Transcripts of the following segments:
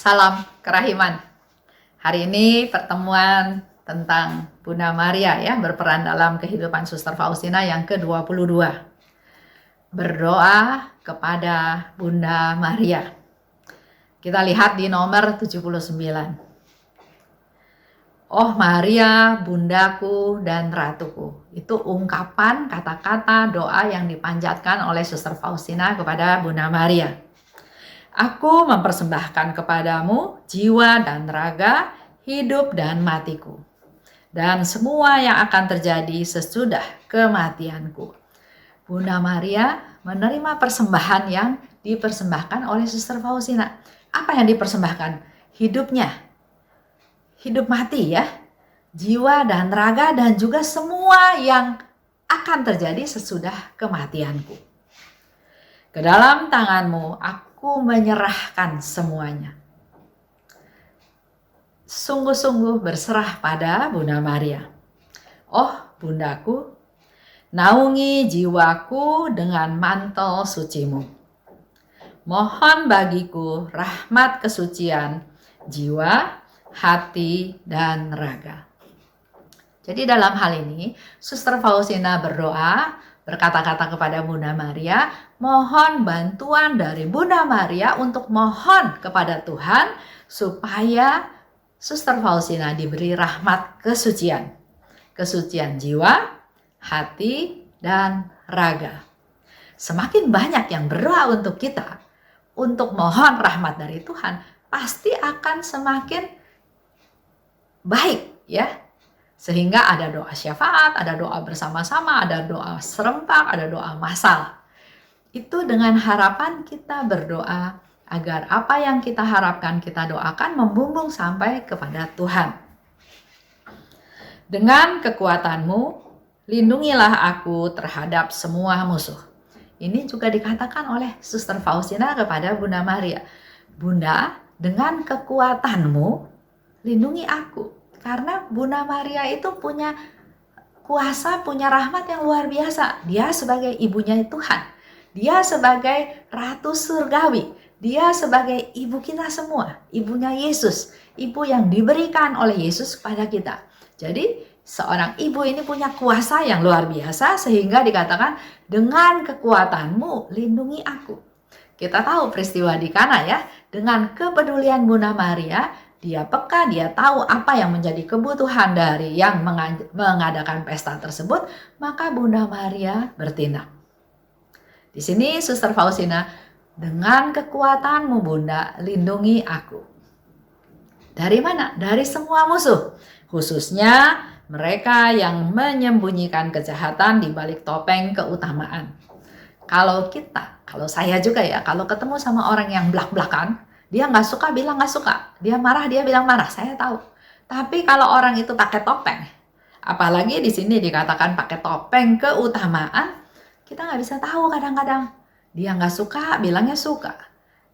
Salam kerahiman. Hari ini pertemuan tentang Bunda Maria ya, berperan dalam kehidupan Suster Faustina yang ke-22. Berdoa kepada Bunda Maria. Kita lihat di nomor 79. Oh Maria, bundaku dan ratuku. Itu ungkapan kata-kata doa yang dipanjatkan oleh Suster Faustina kepada Bunda Maria. Aku mempersembahkan kepadamu jiwa dan raga, hidup dan matiku, dan semua yang akan terjadi sesudah kematianku. Bunda Maria menerima persembahan yang dipersembahkan oleh Suster Faustina. Apa yang dipersembahkan? Hidupnya, hidup mati ya, jiwa dan raga, dan juga semua yang akan terjadi sesudah kematianku. Ke dalam tanganmu aku menyerahkan semuanya. Sungguh-sungguh berserah pada Bunda Maria. Oh bundaku, naungi jiwaku dengan mantel sucimu. Mohon bagiku rahmat kesucian jiwa, hati, dan raga. Jadi dalam hal ini, Suster Faustina berdoa, berkata-kata kepada Bunda Maria, mohon bantuan dari Bunda Maria untuk mohon kepada Tuhan supaya Suster Faustina diberi rahmat kesucian. Kesucian jiwa, hati, dan raga. Semakin banyak yang berdoa untuk kita, untuk mohon rahmat dari Tuhan, pasti akan semakin baik ya. Sehingga ada doa syafaat, ada doa bersama-sama, ada doa serempak, ada doa massal. Itu dengan harapan kita berdoa agar apa yang kita harapkan, kita doakan membumbung sampai kepada Tuhan. Dengan kekuatanmu, lindungilah aku terhadap semua musuh. Ini juga dikatakan oleh Suster Faustina kepada Bunda Maria. Bunda, dengan kekuatanmu, lindungi aku. Karena Bunda Maria itu punya kuasa, punya rahmat yang luar biasa. Dia sebagai ibunya Tuhan. Dia sebagai Ratu Surgawi. Dia sebagai ibu kita semua. Ibunya Yesus. Ibu yang diberikan oleh Yesus kepada kita. Jadi seorang ibu ini punya kuasa yang luar biasa. Sehingga dikatakan dengan kekuatanmu lindungi aku. Kita tahu peristiwa di Kana ya. Dengan kepedulian Bunda Maria, dia peka, dia tahu apa yang menjadi kebutuhan dari yang mengadakan pesta tersebut, maka Bunda Maria bertindak. Di sini Suster Faustina, dengan kekuatanmu Bunda, lindungi aku. Dari mana? Dari semua musuh, khususnya mereka yang menyembunyikan kejahatan di balik topeng keutamaan. Kalau saya juga ya, kalau ketemu sama orang yang blak-blakan, dia nggak suka bilang nggak suka, dia marah dia bilang marah, saya tahu. Tapi kalau orang itu pakai topeng, apalagi di sini dikatakan pakai topeng keutamaan, kita nggak bisa tahu kadang-kadang. Dia nggak suka bilangnya suka,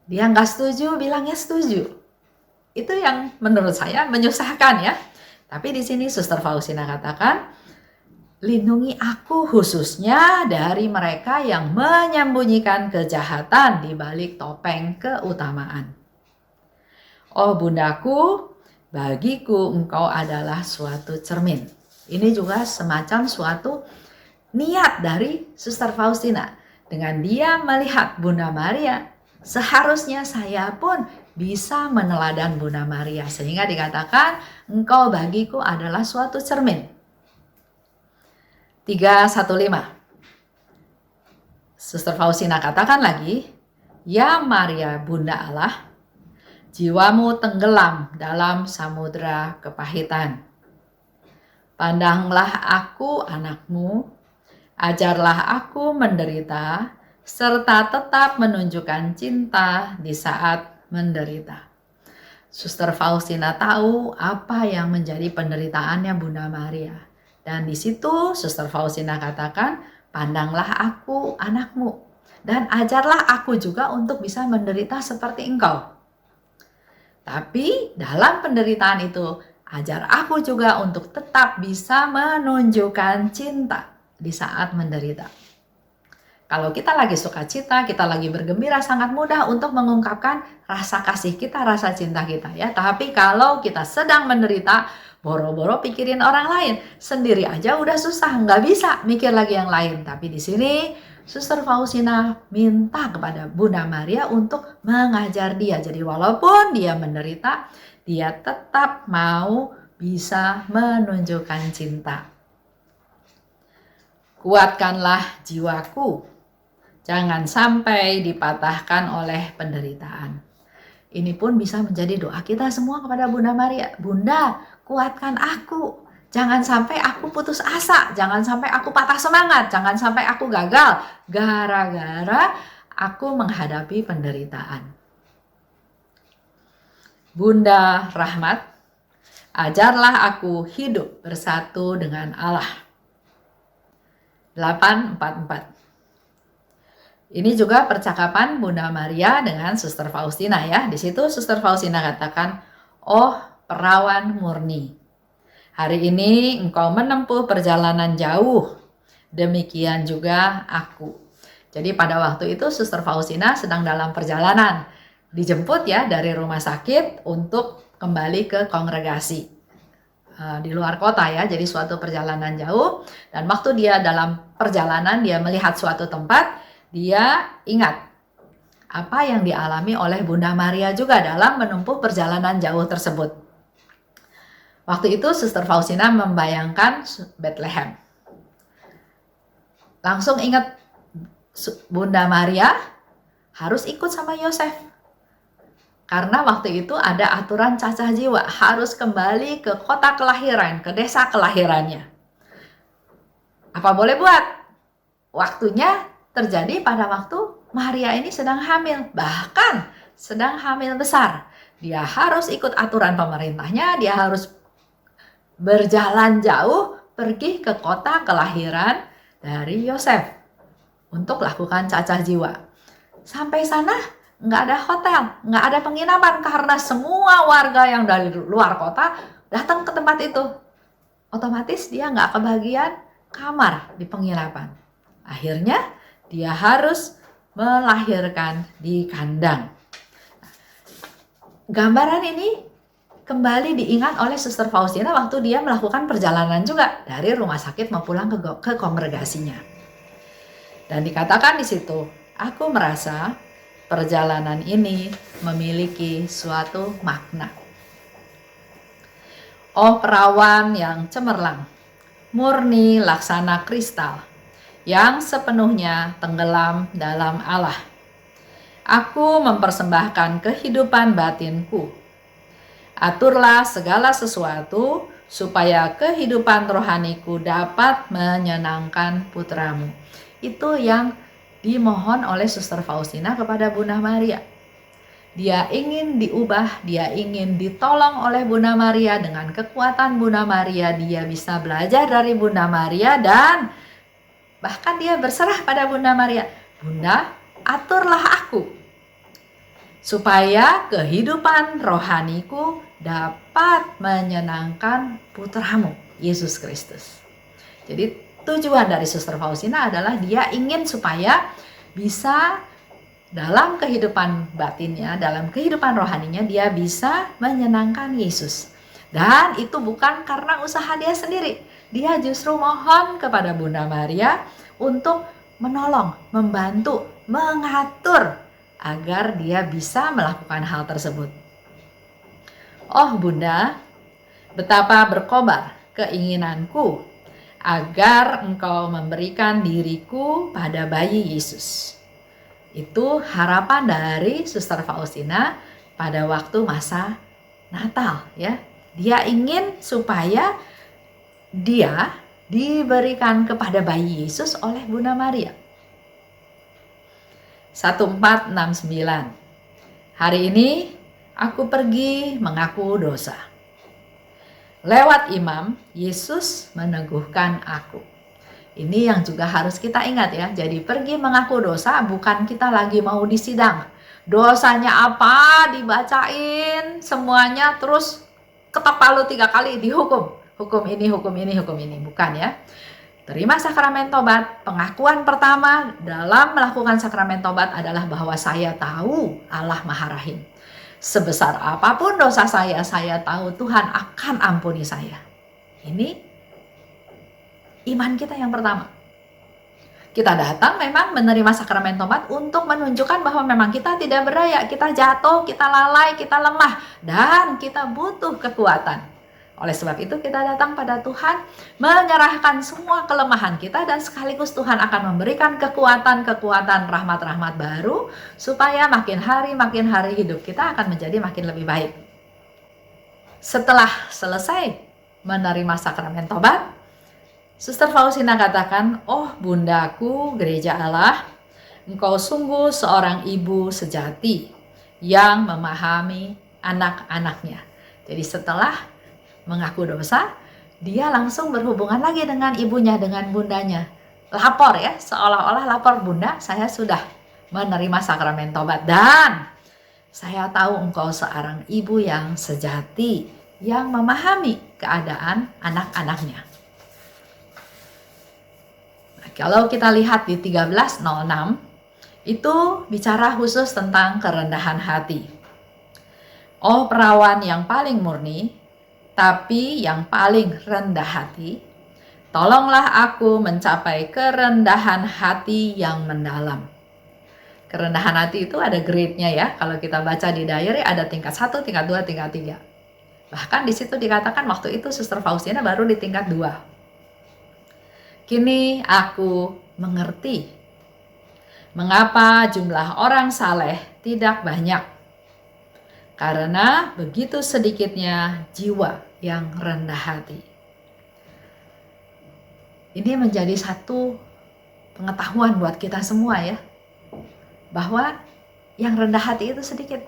dia nggak setuju bilangnya setuju. Itu yang menurut saya menyusahkan ya. Tapi di sini Suster Faustina katakan, lindungi aku khususnya dari mereka yang menyembunyikan kejahatan di balik topeng keutamaan. Oh bundaku, bagiku engkau adalah suatu cermin. Ini juga semacam suatu niat dari Suster Faustina. Dengan dia melihat Bunda Maria, seharusnya saya pun bisa meneladan Bunda Maria. Sehingga dikatakan, engkau bagiku adalah suatu cermin. 315. Suster Faustina katakan lagi, ya Maria Bunda Allah, jiwamu tenggelam dalam samudera kepahitan. Pandanglah aku anakmu, ajarlah aku menderita, serta tetap menunjukkan cinta di saat menderita. Suster Faustina tahu apa yang menjadi penderitaannya Bunda Maria. Dan di situ Suster Faustina katakan, pandanglah aku anakmu, dan ajarlah aku juga untuk bisa menderita seperti engkau. Tapi dalam penderitaan itu, ajar aku juga untuk tetap bisa menunjukkan cinta di saat menderita. Kalau kita lagi sukacita, kita lagi bergembira, sangat mudah untuk mengungkapkan rasa kasih kita, rasa cinta kita ya. Tapi kalau kita sedang menderita, boro-boro pikirin orang lain, sendiri aja udah susah, nggak bisa mikir lagi yang lain. Tapi di sini Suster Faustina minta kepada Bunda Maria untuk mengajar dia. Jadi walaupun dia menderita, dia tetap mau bisa menunjukkan cinta. Kuatkanlah jiwaku, jangan sampai dipatahkan oleh penderitaan. Ini pun bisa menjadi doa kita semua kepada Bunda Maria. Bunda, kuatkan aku. Jangan sampai aku putus asa. Jangan sampai aku patah semangat. Jangan sampai aku gagal. Gara-gara aku menghadapi penderitaan. Bunda Rahmat, ajarlah aku hidup bersatu dengan Allah. 844. Ini juga percakapan Bunda Maria dengan Suster Faustina ya. Di situ Suster Faustina katakan, "Oh, perawan murni. Hari ini engkau menempuh perjalanan jauh. Demikian juga aku." Jadi pada waktu itu Suster Faustina sedang dalam perjalanan. Dijemput ya dari rumah sakit untuk kembali ke kongregasi. Di luar kota ya, jadi suatu perjalanan jauh, dan waktu dia dalam perjalanan dia melihat suatu tempat, dia ingat apa yang dialami oleh Bunda Maria juga dalam menempuh perjalanan jauh tersebut. Waktu itu Suster Faustina membayangkan Bethlehem. Langsung ingat Bunda Maria harus ikut sama Yosef. Karena waktu itu ada aturan cacah jiwa, harus kembali ke kota kelahiran, ke desa kelahirannya. Apa boleh buat? Waktunya terjadi pada waktu Maria ini sedang hamil, bahkan sedang hamil besar. Dia harus ikut aturan pemerintahnya, dia harus berjalan jauh pergi ke kota kelahiran dari Yosef untuk lakukan cacah jiwa. Sampai sana nggak ada hotel, nggak ada penginapan karena semua warga yang dari luar kota datang ke tempat itu. Otomatis dia nggak kebagian kamar di penginapan. Akhirnya dia harus melahirkan di kandang. Gambaran ini kembali diingat oleh Suster Faustina waktu dia melakukan perjalanan juga dari rumah sakit mau pulang ke kongregasinya. Dan dikatakan di situ, aku merasa perjalanan ini memiliki suatu makna. Oh perawan yang cemerlang, murni laksana kristal, yang sepenuhnya tenggelam dalam Allah. Aku mempersembahkan kehidupan batinku. Aturlah segala sesuatu supaya kehidupan rohaniku dapat menyenangkan putramu. Itu yang dimohon oleh Suster Faustina kepada Bunda Maria. Dia ingin diubah, dia ingin ditolong oleh Bunda Maria. Dengan kekuatan Bunda Maria, dia bisa belajar dari Bunda Maria dan bahkan dia berserah pada Bunda Maria. Bunda, aturlah aku supaya kehidupan rohaniku dapat menyenangkan putramu, Yesus Kristus. Jadi tujuan dari Suster Faustina adalah dia ingin supaya bisa dalam kehidupan batinnya, dalam kehidupan rohaninya, dia bisa menyenangkan Yesus. Dan itu bukan karena usaha dia sendiri. Dia justru mohon kepada Bunda Maria untuk menolong, membantu, mengatur agar dia bisa melakukan hal tersebut. Oh Bunda, betapa berkobar keinginanku agar engkau memberikan diriku pada bayi Yesus. Itu harapan dari Suster Faustina pada waktu masa Natal ya. Dia ingin supaya dia diberikan kepada bayi Yesus oleh Bunda Maria. 1469. Hari ini aku pergi mengaku dosa. Lewat imam, Yesus meneguhkan aku. Ini yang juga harus kita ingat ya. Jadi pergi mengaku dosa bukan kita lagi mau disidang. Dosanya apa dibacain semuanya terus ketok palu 3 kali dihukum. Hukum ini, hukum ini, hukum ini. Bukan ya. Terima sakramen tobat. Pengakuan pertama dalam melakukan sakramen tobat adalah bahwa saya tahu Allah Maha Rahim. Sebesar apapun dosa saya tahu Tuhan akan ampuni saya. Ini iman kita yang pertama. Kita datang memang menerima sakramen tobat untuk menunjukkan bahwa memang kita tidak berdaya, kita jatuh, kita lalai, kita lemah, dan kita butuh kekuatan. Oleh sebab itu kita datang pada Tuhan, menyerahkan semua kelemahan kita, dan sekaligus Tuhan akan memberikan kekuatan-kekuatan rahmat-rahmat baru, supaya makin hari hidup kita akan menjadi makin lebih baik. Setelah selesai menerima sakramen tobat, Suster Faustina katakan, "Oh bundaku gereja Allah, engkau sungguh seorang ibu sejati yang memahami anak-anaknya." Jadi setelah mengaku dosa, dia langsung berhubungan lagi dengan ibunya, dengan bundanya. Lapor ya, seolah-olah lapor, "Bunda, saya sudah menerima sakramen tobat dan saya tahu engkau seorang ibu yang sejati, yang memahami keadaan anak-anaknya." Nah, kalau kita lihat di 1306, itu bicara khusus tentang kerendahan hati. "Oh perawan yang paling murni, tapi yang paling rendah hati, tolonglah aku mencapai kerendahan hati yang mendalam." Kerendahan hati itu ada grade-nya ya. Kalau kita baca di diary ada tingkat 1, tingkat 2, tingkat 3. Bahkan di situ dikatakan waktu itu Suster Faustina baru di tingkat 2. "Kini aku mengerti mengapa jumlah orang saleh tidak banyak. Karena begitu sedikitnya jiwa yang rendah hati." Ini menjadi satu pengetahuan buat kita semua ya, bahwa yang rendah hati itu sedikit.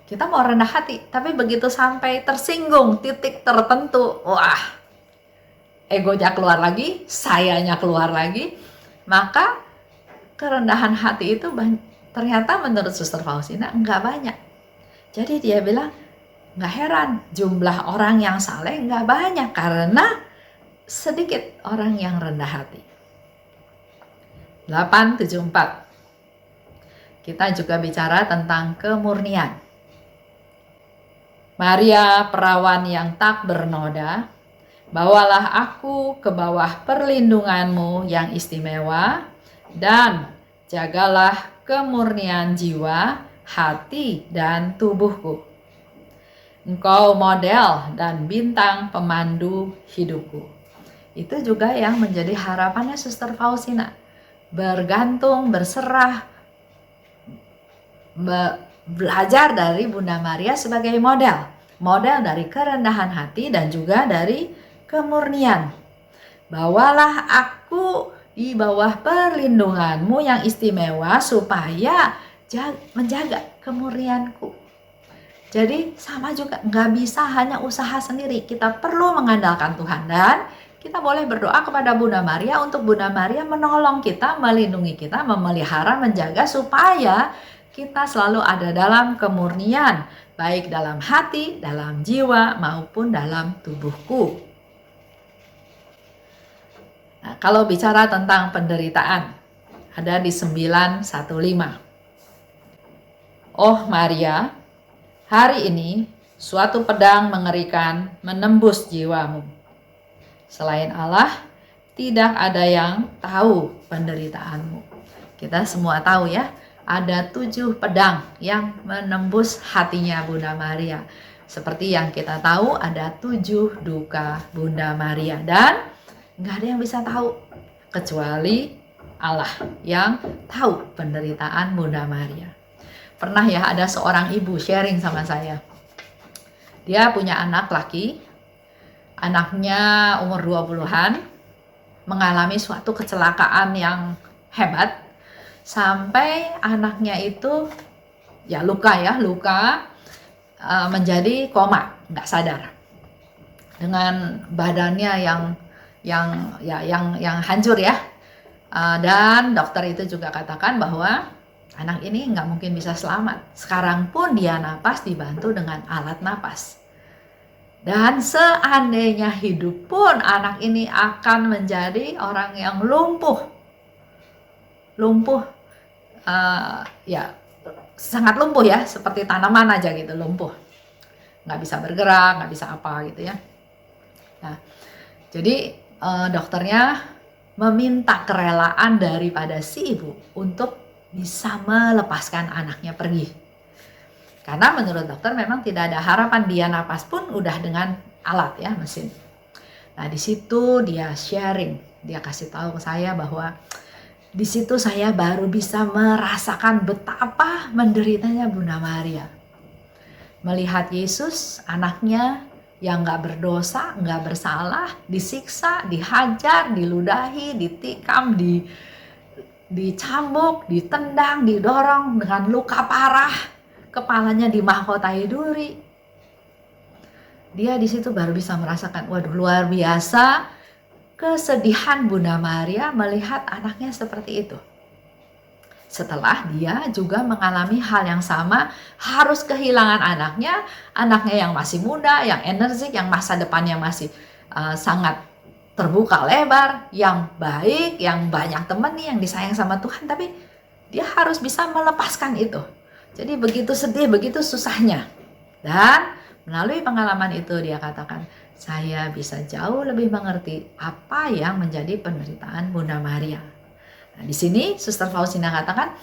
Kita mau rendah hati, tapi begitu sampai tersinggung titik tertentu, wah, egonya keluar lagi, sayanya keluar lagi, maka kerendahan hati itu ternyata menurut Suster Faustina enggak banyak. Jadi dia bilang, nggak heran jumlah orang yang saleh nggak banyak karena sedikit orang yang rendah hati. 874. Kita juga bicara tentang kemurnian. "Maria perawan yang tak bernoda, bawalah aku ke bawah perlindunganmu yang istimewa, dan jagalah kemurnian jiwa, hati, dan tubuhku. Engkau model dan bintang pemandu hidupku." Itu juga yang menjadi harapannya Suster Faustina. Bergantung, berserah, belajar dari Bunda Maria sebagai model. Model dari kerendahan hati dan juga dari kemurnian. "Bawalah aku di bawah perlindunganmu yang istimewa supaya menjaga kemurnianku." Jadi sama juga, nggak bisa hanya usaha sendiri. Kita perlu mengandalkan Tuhan, dan kita boleh berdoa kepada Bunda Maria untuk Bunda Maria menolong kita, melindungi kita, memelihara, menjaga supaya kita selalu ada dalam kemurnian, baik dalam hati, dalam jiwa, maupun dalam tubuhku. Nah, kalau bicara tentang penderitaan, ada di 915. "Oh Maria, hari ini suatu pedang mengerikan menembus jiwamu. Selain Allah, tidak ada yang tahu penderitaanmu." Kita semua tahu ya, ada 7 pedang yang menembus hatinya Bunda Maria. Seperti yang kita tahu, ada 7 duka Bunda Maria, dan nggak ada yang bisa tahu kecuali Allah yang tahu penderitaan Bunda Maria. Pernah ya ada seorang ibu sharing sama saya. Dia punya anak laki, anaknya umur 20-an, mengalami suatu kecelakaan yang hebat, sampai anaknya itu ya luka menjadi koma, nggak sadar, dengan badannya yang hancur ya. Dan dokter itu juga katakan bahwa anak ini nggak mungkin bisa selamat. Sekarang pun dia napas dibantu dengan alat napas. Dan seandainya hidup pun anak ini akan menjadi orang yang lumpuh, ya sangat lumpuh ya, seperti tanaman aja gitu, lumpuh, nggak bisa bergerak, nggak bisa apa gitu ya. Nah, jadi dokternya meminta kerelaan daripada si ibu untuk bisa melepaskan anaknya pergi. Karena menurut dokter memang tidak ada harapan, dia napas pun udah dengan alat ya, mesin. Nah, di situ dia sharing, dia kasih tahu ke saya bahwa di situ saya baru bisa merasakan betapa menderitanya Bunda Maria. Melihat Yesus, anaknya yang gak berdosa, gak bersalah, disiksa, dihajar, diludahi, ditikam, dicambuk, ditendang, didorong dengan luka parah, kepalanya dimahkotai duri. Dia di situ baru bisa merasakan, waduh, luar biasa kesedihan Bunda Maria melihat anaknya seperti itu. Setelah dia juga mengalami hal yang sama, harus kehilangan anaknya yang masih muda, yang energik, yang masa depannya masih sangat terbuka lebar, yang baik, yang banyak temannya, yang disayang sama Tuhan, tapi dia harus bisa melepaskan itu. Jadi begitu sedih, begitu susahnya. Dan melalui pengalaman itu dia katakan, saya bisa jauh lebih mengerti apa yang menjadi penderitaan Bunda Maria. Nah, di sini Suster Faustina katakan,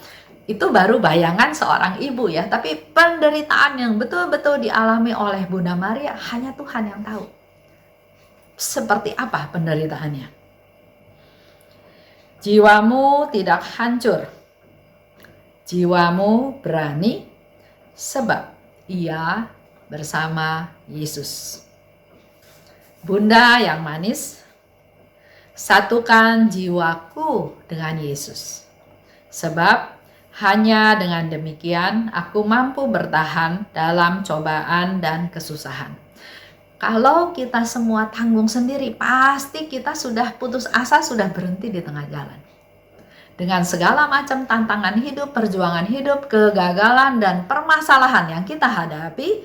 itu baru bayangan seorang ibu ya, tapi penderitaan yang betul-betul dialami oleh Bunda Maria hanya Tuhan yang tahu. Seperti apa penderitaannya? Jiwamu tidak hancur. Jiwamu berani sebab ia bersama Yesus. Bunda yang manis, satukan jiwaku dengan Yesus. Sebab hanya dengan demikian aku mampu bertahan dalam cobaan dan kesusahan. Kalau kita semua tanggung sendiri, pasti kita sudah putus asa, sudah berhenti di tengah jalan. Dengan segala macam tantangan hidup, perjuangan hidup, kegagalan, dan permasalahan yang kita hadapi,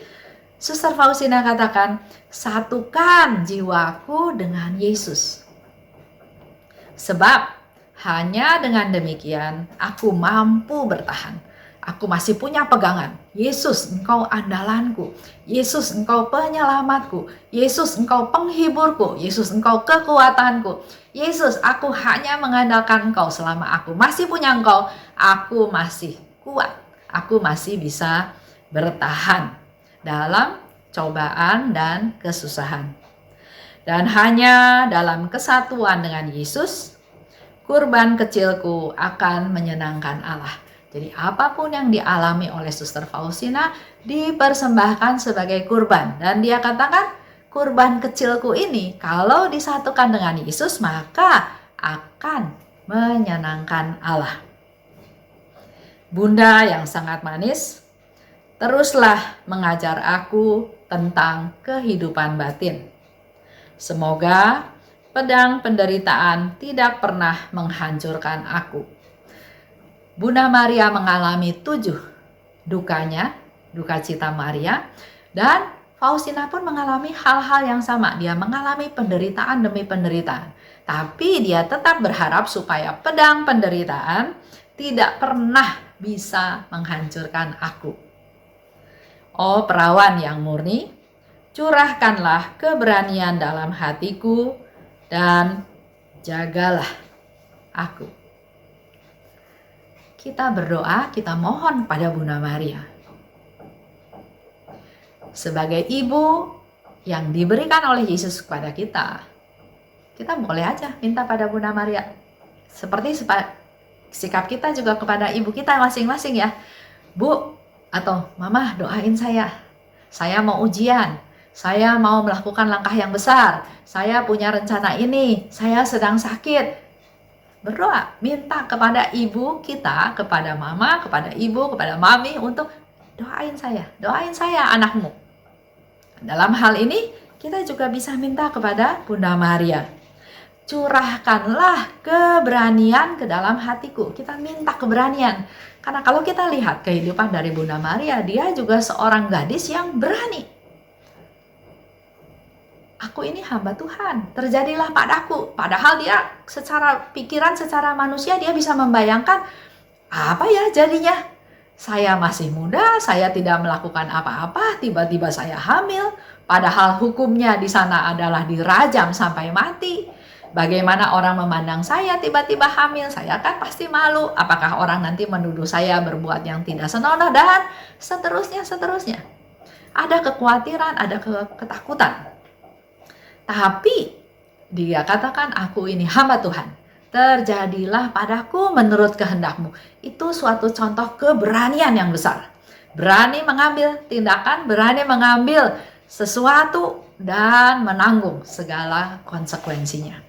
Suster Faustina katakan, satukan jiwaku dengan Yesus. Sebab hanya dengan demikian aku mampu bertahan. Aku masih punya pegangan. Yesus, Engkau andalanku. Yesus, Engkau penyelamatku. Yesus, Engkau penghiburku. Yesus, Engkau kekuatanku. Yesus, aku hanya mengandalkan Engkau. Selama aku masih punya Engkau, aku masih kuat. Aku masih bisa bertahan dalam cobaan dan kesusahan. Dan hanya dalam kesatuan dengan Yesus, kurban kecilku akan menyenangkan Allah. Jadi apapun yang dialami oleh Suster Faustina dipersembahkan sebagai kurban. Dan dia katakan, kurban kecilku ini kalau disatukan dengan Yesus maka akan menyenangkan Allah. Bunda yang sangat manis, teruslah mengajar aku tentang kehidupan batin. Semoga pedang penderitaan tidak pernah menghancurkan aku. Bunda Maria mengalami 7 dukanya, duka cita Maria, dan Faustina pun mengalami hal-hal yang sama. Dia mengalami penderitaan demi penderitaan. Tapi dia tetap berharap supaya pedang penderitaan tidak pernah bisa menghancurkan aku. Oh perawan yang murni, curahkanlah keberanian dalam hatiku dan jagalah aku. Kita berdoa, kita mohon pada Bunda Maria. Sebagai ibu yang diberikan oleh Yesus kepada kita boleh aja minta pada Bunda Maria. Seperti sikap kita juga kepada ibu kita masing-masing ya. Bu atau Mama, doain saya. Saya mau ujian. Saya mau melakukan langkah yang besar. Saya punya rencana ini. Saya sedang sakit. Berdoa, minta kepada ibu kita, kepada mama, kepada ibu, kepada mami untuk doain saya anakmu. Dalam hal ini kita juga bisa minta kepada Bunda Maria. Curahkanlah keberanian ke dalam hatiku. Kita minta keberanian. Karena kalau kita lihat kehidupan dari Bunda Maria, dia juga seorang gadis yang berani. aku ini hamba Tuhan, terjadilah padaku. Padahal dia secara pikiran, secara manusia dia bisa membayangkan, apa ya jadinya? Saya masih muda, saya tidak melakukan apa-apa, tiba-tiba saya hamil. Padahal hukumnya di sana adalah dirajam sampai mati. Bagaimana orang memandang saya tiba-tiba hamil? Saya kan pasti malu. Apakah orang nanti menuduh saya berbuat yang tidak senonoh, dan seterusnya, seterusnya. Ada kekhawatiran, ada ketakutan. Tapi dia katakan, aku ini hamba Tuhan. Terjadilah padaku menurut kehendakmu. Itu suatu contoh keberanian yang besar. Berani mengambil tindakan, berani mengambil sesuatu, dan menanggung segala konsekuensinya.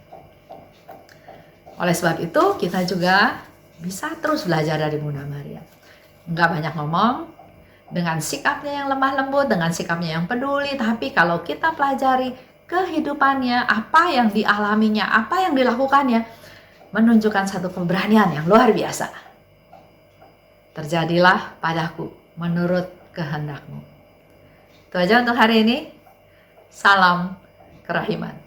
Oleh sebab itu, kita juga bisa terus belajar dari Bunda Maria. Enggak banyak ngomong, dengan sikapnya yang lemah lembut, dengan sikapnya yang peduli, tapi kalau kita pelajari kehidupannya, apa yang dialaminya, apa yang dilakukannya, menunjukkan satu keberanian yang luar biasa. Terjadilah padaku menurut kehendakmu. Itu aja untuk hari ini. Salam kerahiman.